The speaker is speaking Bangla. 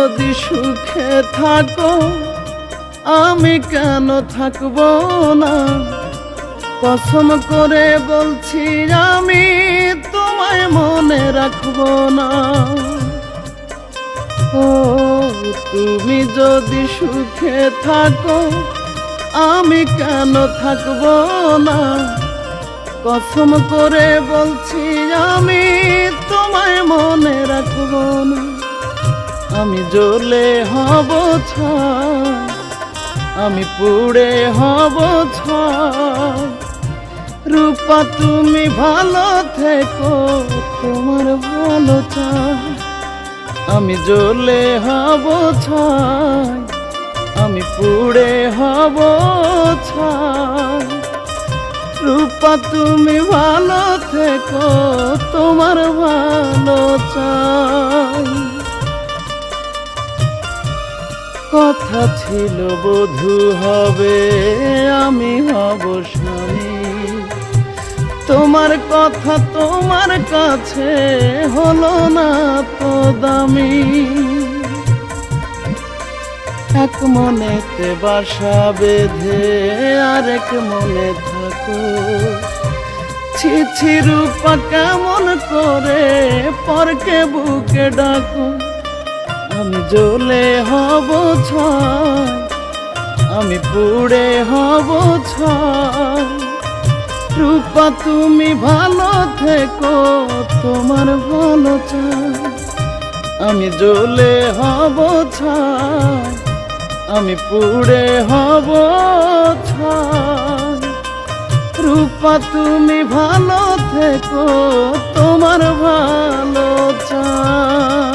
যদি সুখে থাকো আমি কেন থাকবো না? কসম করে বলছি আমি তোমায় মনে রাখবো না। ও তুমি যদি সুখে থাকো আমি কেন থাকবো না? কসম করে বলছি আমি তোমায় মনে রাখবো না। আমি জ্বলে হব ছাই, আমি পুড়ে হব ছাই। রূপা তুমি ভালো থেকো, তোমার ভালো চাই। আমি জ্বলে হব ছাই, আমি পুড়ে হব ছাই। রূপা তুমি ভালো থেকো, তোমার ভালো চাই। কথা ছিল বধূ হবে, আমি হব স্বামী। তোমার কথা তোমার কাছে হলো না তো দামি। এক মনেতে বাসা বেঁধে আরেক মনে থাকো। ছি ছি রূপা কেমন করে পরকে বুকে ডাকো। আমি জ্বলে হব ছাই, আমি পুড়ে হব ছাই। রূপা তুমি ভালো থেকো, তোমার ভালো চাই। আমি জ্বলে হব ছাই, আমি পুড়ে হব ছাই। রূপা তুমি ভালো থেকো, তোমার ভালো চাই।